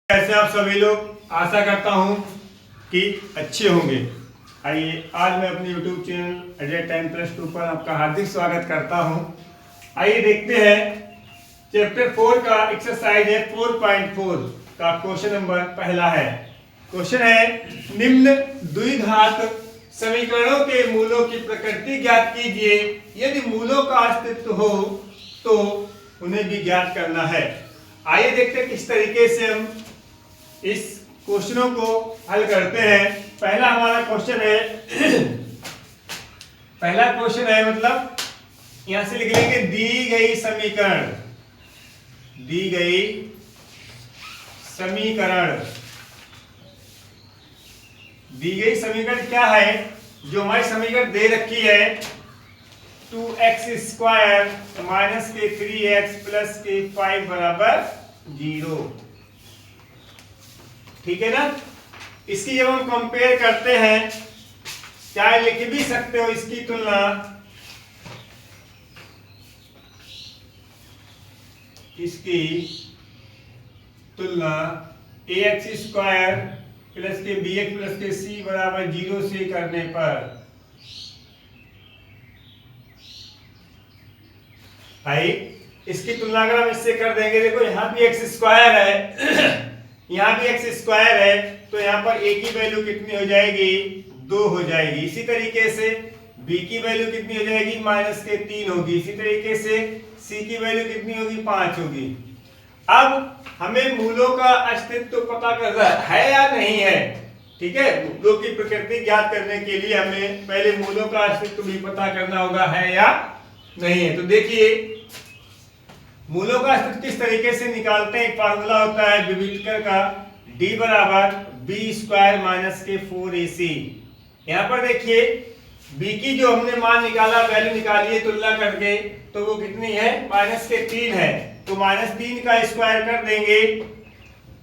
कैसे आप सभी लोग, आशा करता हूँ कि अच्छे होंगे। आइए, आज मैं अपने YouTube चैनल अजय 10+2 पर आपका हार्दिक स्वागत करता हूँ। आइए देखते हैं, चैप्टर 4 का एक्सरसाइज है 4.4 का क्वेश्चन नंबर पहला है। क्वेश्चन है, निम्न द्विघात समीकरणों के मूलों की प्रकृति ज्ञात कीजिए। यदि मूलों का अस्तित्व हो तो उन्हें भी ज्ञात करना है। आइए देखते हैं किस तरीके से हम इस क्वेश्चनों को हल करते हैं। पहला हमारा क्वेश्चन है पहला क्वेश्चन है मतलब यहां से लिख लेंगे दी गई समीकरण क्या है। जो हमारी समीकरण दे रखी है 2x² माइनस के 3x प्लस के 5 बराबर 0, ठीक है ना। इसकी जब हम कंपेयर करते हैं, चाहे लिख भी सकते हो इसकी तुलना ax² प्लस के bx प्लस के c बराबर 0 से करने पर भाई इसकी तुलना अगर हम इससे कर देंगे, देखो यहाँ भी x² है यहाँ भी x² है, तो यहाँ पर a की वैल्यू कितनी हो जाएगी, 2 हो जाएगी। इसी तरीके से b की वैल्यू कितनी हो जाएगी, माइनस के 3 होगी। इसी तरीके से c की वैल्यू कितनी होगी, 5 होगी। अब हमें मूलों का अस्तित्व पता करना है या नहीं है, ठीक है। मूलों की प्रकृति ज्ञात करने के लिए हमें पहले मूलों का अस्तित्व भी पता करना होगा, है या नहीं है। तो देखिए, मूलों का अस्तित्व किस तरीके से निकालते हैं। एक फार्मूला होता है विभीषकर का, d बराबर b² माइनस के 4ac। यहाँ पर देखिए b की जो हमने मान निकाला, वैल्यू निकाली है तुलना करके, तो वो कितनी है, माइनस के 3 है। तो माइनस 3 का स्क्वायर कर देंगे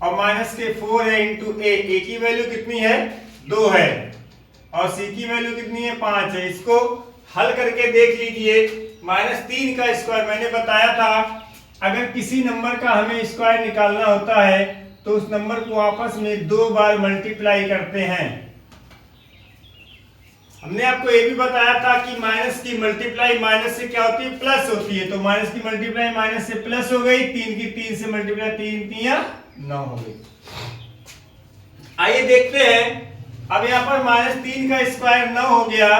और माइनस के 4 है इंटू a की वैल्यू कितनी है, 2 है, और c की वैल्यू कितनी है, 5 है। इसको हल करके देख लीजिए। माइनस 3 का स्क्वायर, मैंने बताया था अगर किसी नंबर का हमें स्क्वायर निकालना होता है तो उस नंबर को आपस में 2 बार मल्टीप्लाई करते हैं। हमने आपको ये भी बताया था कि माइनस की मल्टीप्लाई माइनस से क्या होती है, प्लस होती है। तो माइनस की मल्टीप्लाई माइनस से प्लस हो गई, 3 की 3 से मल्टीप्लाई 3 3 9 हो गई। आइए देखते हैं, अब यहाँ पर माइनस 3 का स्क्वायर 9 हो गया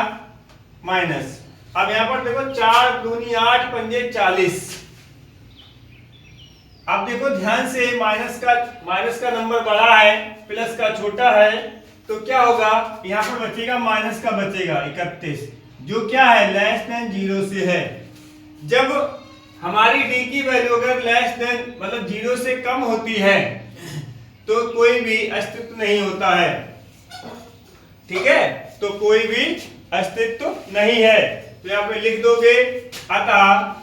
माइनस। अब यहाँ पर देखो 4 दूनी 8 पंजे 40। अब देखो ध्यान से, माइनस का नंबर बड़ा है, प्लस का छोटा है, तो क्या होगा, यहाँ पर बचेगा माइनस का बचेगा 31, जो क्या है, लेस देन 0 से है। जब हमारी d की वैल्यू अगर लेस देन मतलब 0 से कम होती है तो कोई भी अस्तित्व नहीं होता है, ठीक है। तो कोई भी अस्तित्व नहीं है। तो यहाँ पे लिख दोगे, अतः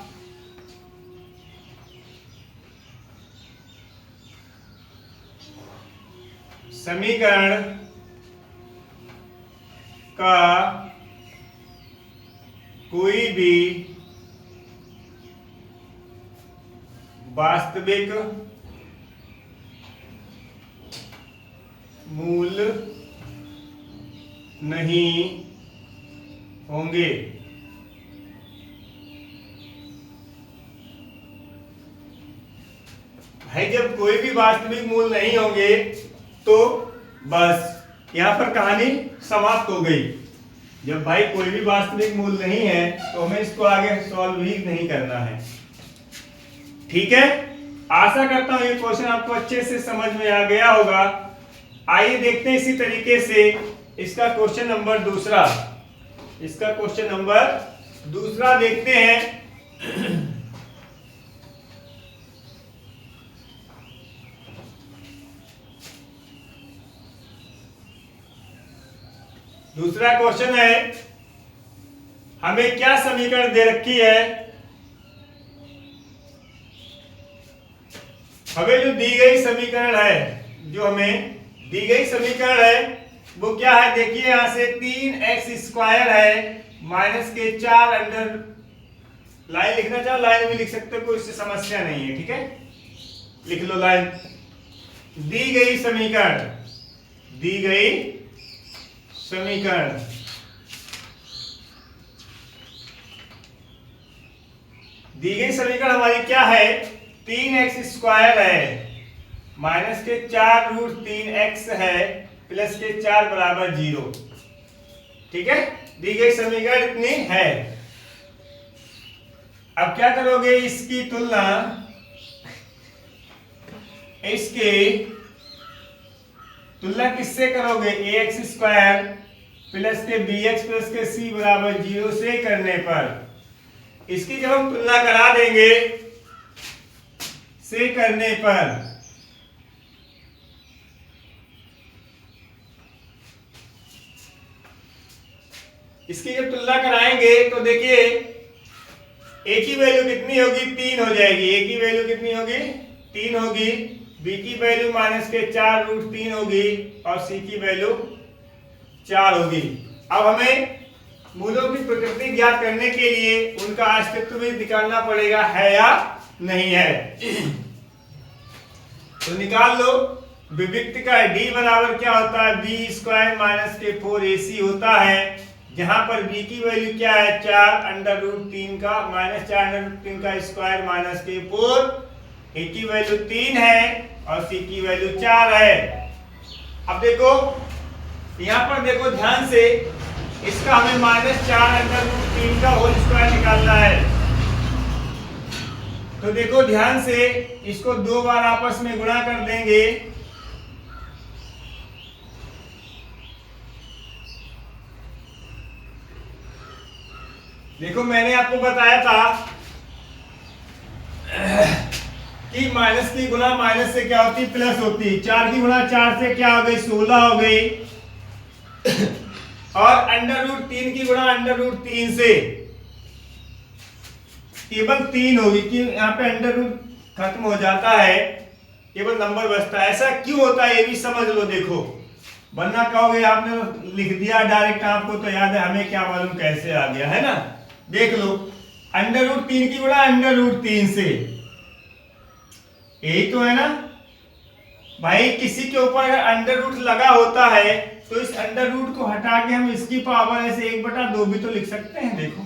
समीकरण का कोई भी वास्तविक मूल नहीं होंगे। भाई जब कोई भी वास्तविक मूल नहीं होंगे तो बस यहां पर कहानी समाप्त हो गई। जब भाई कोई भी वास्तविक मूल नहीं है तो हमें इसको आगे सॉल्व ही नहीं करना है, ठीक है। आशा करता हूं ये क्वेश्चन आपको अच्छे से समझ में आ गया होगा। आइए देखते हैं इसी तरीके से इसका क्वेश्चन नंबर दूसरा देखते हैं। दूसरा क्वेश्चन है, हमें क्या समीकरण दे रखी है। हमें जो दी गई समीकरण है वो क्या है, देखिए यहां से 3x² है माइनस के 4 अंडर लाइन लिखना चाहो लाइन भी लिख सकते हो, कोई इससे समस्या नहीं है, ठीक है। लिख लो लाइन दी गई समीकरण दी गई समीकरण हमारी क्या है? 3x² है माइनस के 4√3x है प्लस के 4 बराबर 0। ठीक है, दी गई समीकरण इतनी है। अब क्या करोगे? इसकी तुलना किससे करोगे? ax² प्लस के bx प्लस के c बराबर 0 से करने पर इसकी जब हम तुलना करा देंगे से करने पर इसकी जब तुलना कराएंगे तो देखिए a की वैल्यू कितनी होगी? 3 हो जाएगी। a की वैल्यू कितनी होगी? 3 होगी। b की वैल्यू माइनस के 4√3 होगी और c की वैल्यू 4 होगी। अब हमें मूलों की प्रकृति ज्ञात करने के लिए उनका अस्तित्व भी निकालना पड़ेगा, है या नहीं है। तो निकाल लो। विविक्त का d बराबर क्या होता है? b² माइनस के 4ac होता है, जहां पर b की वैल्यू क्या है? 4√3 का माइनस 4√3 का स्क्वायर माइनस के 4, a की वैल्यू 3 है और c की वैल्यू 4 है। अब देखो यहाँ पर देखो ध्यान से, इसका हमें माइनस 4√3 का होल स्क्वायर निकालना है। तो देखो ध्यान से, इसको 2 बार आपस में गुणा कर देंगे। देखो मैंने आपको बताया था कि माइनस की गुणा माइनस से क्या होती? प्लस होती। 4 की गुणा 4 से क्या हो गई? 16 हो गई। और √3 की गुणा √3 से केवल 3 होगी कि यहाँ पे √ खत्म हो जाता है, केवल नंबर बचता है। ऐसा क्यों होता है ये भी समझ लो। देखो वरना कहोगे आपने लिख दिया डायरेक्ट, आपको तो याद है, हमें क्या मालूम कैसे आ गया, है ना। देख लो √3 की गुणा √3 से, यही तो है ना भाई। किसी के ऊपर अगर √ लगा होता है तो इस √ को हटा के हम इसकी पावर ऐसे 1/2 भी तो लिख सकते हैं। देखो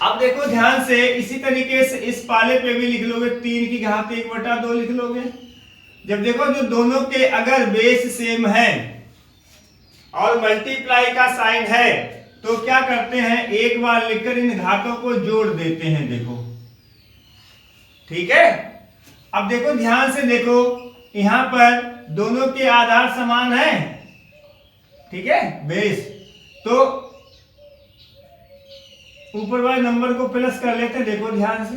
अब देखो ध्यान से, इसी तरीके से इस पाले पे भी लिख लोगे, 3 की घात 1/2 लिख लोगे। जब देखो जो दोनों के अगर बेस सेम है और मल्टीप्लाई का साइन है तो क्या करते हैं? एक बार लिखकर इन घातों को जोड़ देते हैं। देखो ठीक है। अब देखो ध्यान से, देखो यहां पर दोनों के आधार समान है, ठीक है, बेस। तो ऊपर वाले नंबर को प्लस कर लेते हैं। देखो ध्यान से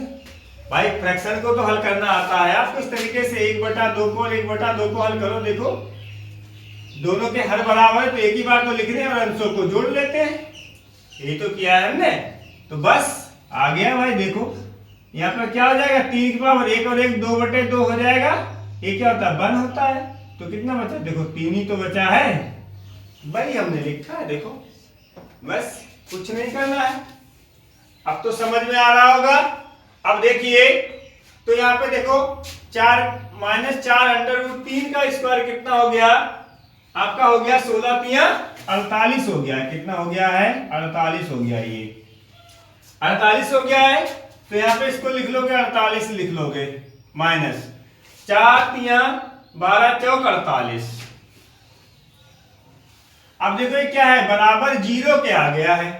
भाई, फ्रैक्शन को तो हल करना आता है आपको। इस तरीके से 1/2 को और 1/2 को हल करो। देखो दोनों के हर बराबर है तो एक ही बार तो लिख रहे हैं और अंशों को जोड़ लेते हैं। यही तो किया है हमने, तो बस आ गया भाई। देखो यहाँ पर क्या हो जाएगा? 3 की पावर 1 और 1 2/2 हो जाएगा। ये क्या होता है? 1 होता है। तो कितना बचा? देखो 3 ही तो बचा है, वही हमने लिखा है। देखो बस कुछ नहीं करना है। अब तो समझ में आ रहा होगा। अब देखिए तो यहाँ पे देखो 4 माइनस 4√3 का स्क्वायर कितना हो गया? आपका हो गया 16 तिया 48 हो गया। कितना हो गया है? 48 हो गया। ये 48 हो गया है। तो यहाँ पे इसको लिख लोगे 48 लिख लोगे, माइनस 4 तिया 12 चौक 48। अब देखो ये क्या है? बराबर 0 के आ गया है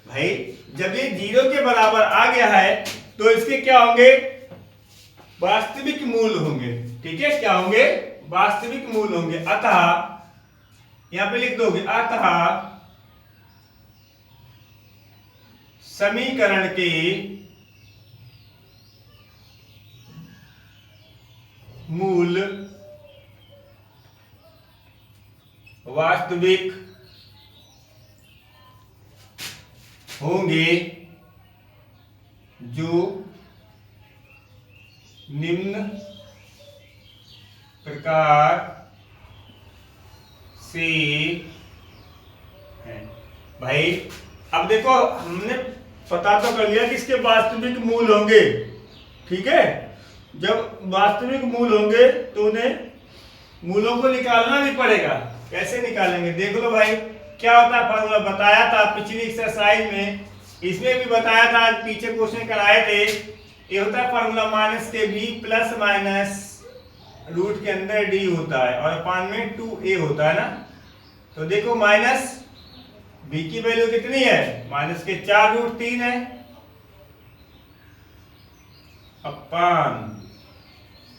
भाई। जब ये 0 के बराबर आ गया है तो इसके क्या होंगे? वास्तविक मूल होंगे। ठीक है, क्या होंगे? वास्तविक मूल होंगे। अतः यहां पे लिख दोगे, अतः समीकरण के मूल वास्तविक होंगे जो निम्न प्रकार से है। भाई अब देखो हमने पता तो कर लिया कि इसके वास्तविक मूल होंगे, ठीक है। जब वास्तविक मूल होंगे तो उन्हें मूलों को निकालना भी पड़ेगा। कैसे निकालेंगे देख लो भाई, क्या होता है फॉर्मूला बताया था पिछली एक्सरसाइज में, इसमें भी बताया था, आज पीछे क्वेश्चन कराए थे। ये होता है फॉर्मूला माइनस के बी प्लस माइनस रूट के अंदर डी होता है और अपान में 2a होता है ना। तो देखो माइनस बी की वैल्यू कितनी है, माइनस के 4 रूट 3 है, अपान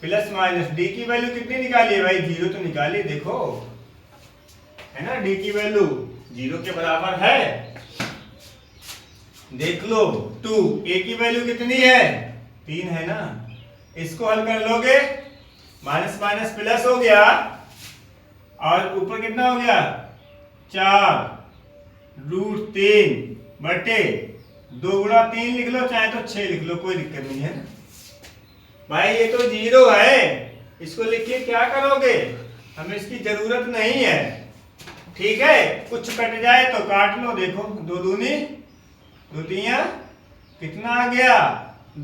प्लस माइनस डी की वैल्यू कितनी निकाली है भाई, 0 तो निकाली, देखो है ना, डी की वैल्यू 0 के बराबर है, देख लो 2, ए की वैल्यू कितनी है 3 है ना। इसको हल कर लोगे, माइनस माइनस प्लस हो गया और ऊपर कितना हो गया 4 रूट 3 बटे 2 गुणा 3 लिख लो, चाहे तो 6 लिख लो, कोई दिक्कत नहीं है ना भाई। ये तो 0 है, इसको लिख के क्या करोगे, हमें इसकी जरूरत नहीं है, ठीक है। कुछ कट जाए तो काट लो, देखो 2 दूनी 2 तिया कितना आ गया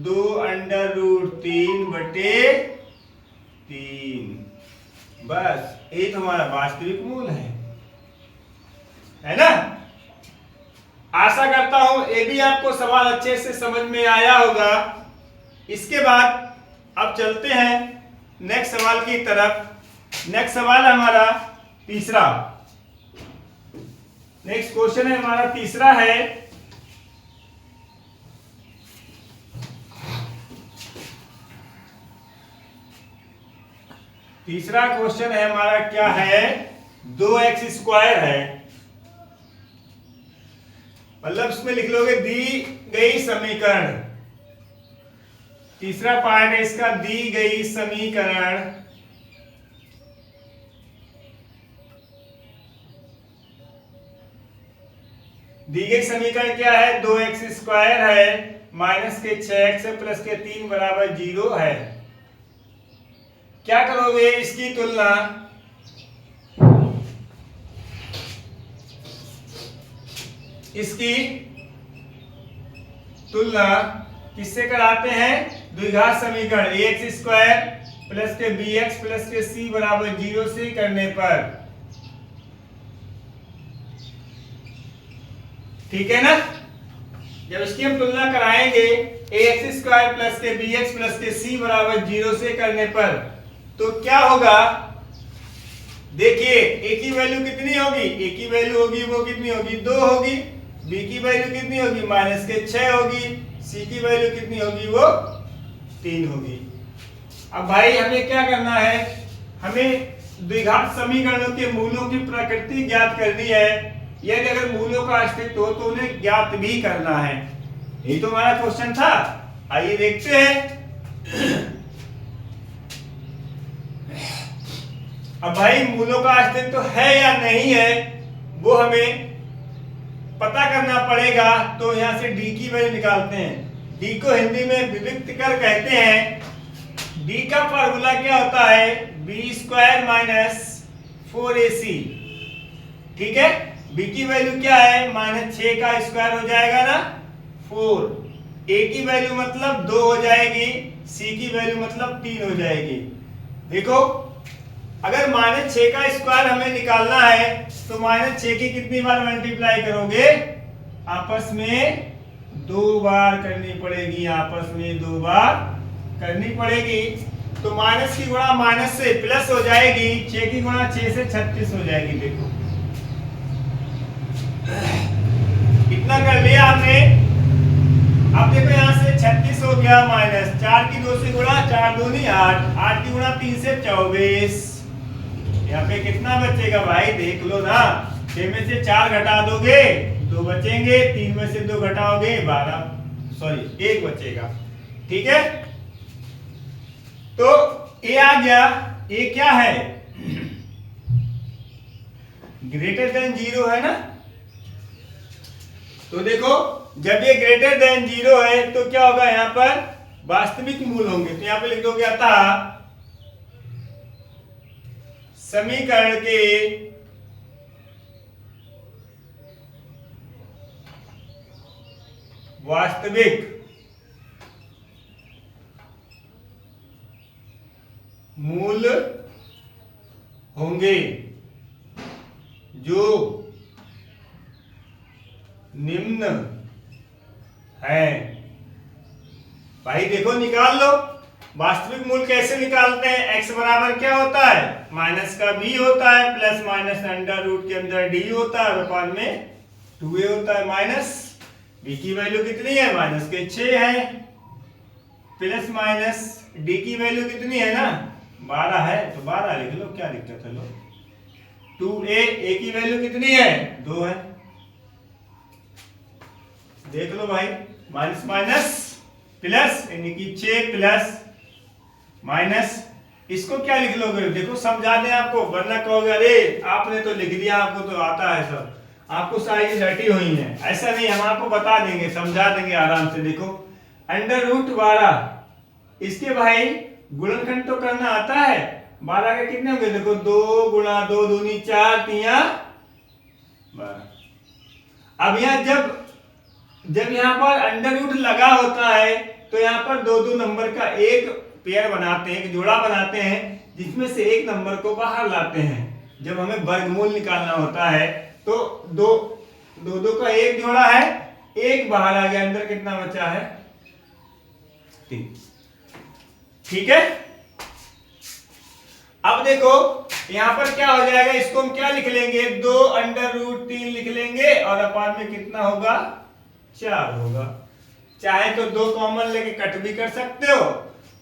2 अंडर रूट 3 बटे 3, बस ये तुम्हारा वास्तविक मूल है ना। आशा करता हूं ये भी आपको सवाल अच्छे से समझ में आया होगा। इसके बाद अब चलते हैं नेक्स्ट सवाल की तरफ। नेक्स्ट सवाल है हमारा तीसरा, नेक्स्ट क्वेश्चन है हमारा तीसरा है, तीसरा क्वेश्चन है हमारा क्या है, 2x² है, मतलब इसमें लिख लोगे दी गई समीकरण, तीसरा पार्ट है इसका, दी गई समीकरण दी गई समीकरण क्या है, 2x² है माइनस के 6x प्लस के 3 बराबर 0 है। क्या करोगे इसकी तुलना, इसकी तुलना किससे कराते हैं, द्विघात समीकरण ax² प्लस के bx प्लस के c बराबर 0 से करने पर, ठीक है ना। जब इसकी हम तुलना कराएंगे ax² प्लस के bx प्लस के c बराबर 0 से करने पर, तो क्या होगा, देखिए a की वैल्यू कितनी होगी, a की वैल्यू होगी वो कितनी होगी 2 होगी, b की वैल्यू कितनी होगी माइनस के 6 होगी, c की वैल्यू कितनी होगी वो 3 होगी। अब भाई हमें क्या करना है, हमें द्विघात समीकरणों के मूलों की प्रकृति ज्ञात करनी है, यदि अगर मूलों का अस्तित्व हो तो उन्हें ज्ञात भी करना है। यही तो हमारा क्वेश्चन था, आइए देखते हैं। अब भाई मूलों का अस्तित्व है या नहीं है वो हमें पता करना पड़ेगा, तो यहां से d की वैल्यू निकालते हैं। d को हिंदी में विविक्त कर कहते हैं। d का फार्मूला क्या होता है, b² माइनस 4ac, ठीक है। b की वैल्यू क्या है, माइनस 6 का स्क्वायर हो जाएगा ना 4, a की वैल्यू मतलब 2 हो जाएगी, c की वैल्यू मतलब 3 हो जाएगी। देखो अगर माइनस 6 का स्क्वायर हमें निकालना है तो माइनस 6 की कितनी बार मल्टीप्लाई करोगे, आपस में 2 बार करनी पड़ेगी, आपस में 2 बार करनी पड़ेगी। तो माइनस की गुणा माइनस से प्लस हो जाएगी, 6 की गुणा 6 से 36 हो जाएगी। देखो इतना कर लिया हमने। अब देखो यहाँ से 36 हो गया माइनस 4 की 2 से गुणा, 4 दूनी 8, 8 की गुणा 3 से 24, यहाँ पे कितना बचेगा भाई देख लो ना, 6 में से 4 घटा दोगे 2 बचेंगे, 3 में से 2 घटाओगे 12, सॉरी 1 बचेगा, ठीक है। तो ये आ गया, ये क्या है ग्रेटर देन 0 है ना। तो देखो जब ये ग्रेटर देन 0 है तो क्या होगा, यहाँ पर वास्तविक मूल होंगे, तो यहाँ पे लिख दोगे अतः समीकरण के वास्तविक मूल होंगे जो निम्न है। भाई देखो निकाल लो, वास्तविक मूल कैसे निकालते हैं? x बराबर क्या होता है? माइनस का b होता है, प्लस माइनस अंडर रूट के अंदर d होता है और अपान में 2a होता है। माइनस b की वैल्यू कितनी है? माइनस के 6 है, प्लस माइनस d की वैल्यू कितनी है ना? 12 है, तो 12 लिख लो, क्या दिक्कत है? लो 2a की वैल्यू कितनी है? 2 है। देख लो भाई, माइनस माइनस प्लस, यानी कि 6 प्लस माइनस, इसको क्या लिख लोगे? देखो समझा दें आपको, वरना कहोगे अरे आपने तो लिख दिया, आपको तो आता है सब, आपको सारी रटी हुई है। ऐसा नहीं, हम आपको बता देंगे, समझा देंगे आराम से। देखो अंडर रूट 12, इसके भाई गुणनखंड तो करना आता है। 12 के कितने होंगे? देखो 2 गुणा 2 दूनी 4, 3 12। अब यहाँ जब यहाँ पर अंडर रूट लगा होता है तो यहाँ पर दो दो नंबर का एक पेयर बनाते हैं, एक जोड़ा बनाते हैं, जिसमें से एक नंबर को बाहर लाते हैं। जब हमें वर्गमूल निकालना होता है तो दो दो का एक जोड़ा है, एक बाहर आ गया, अंदर कितना बचा है? 3। ठीक है। अब देखो यहां पर क्या हो जाएगा, इसको हम क्या लिख लेंगे? 2 अंडर रूट 3 लिख लेंगे और अपान में कितना होगा? 4 होगा। चाहे तो 2 कॉमन लेके कट भी कर सकते हो,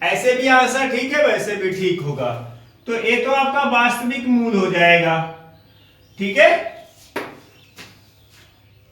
ऐसे भी आंसर ठीक है, वैसे भी ठीक होगा। तो ये तो आपका वास्तविक मूल हो जाएगा। ठीक है।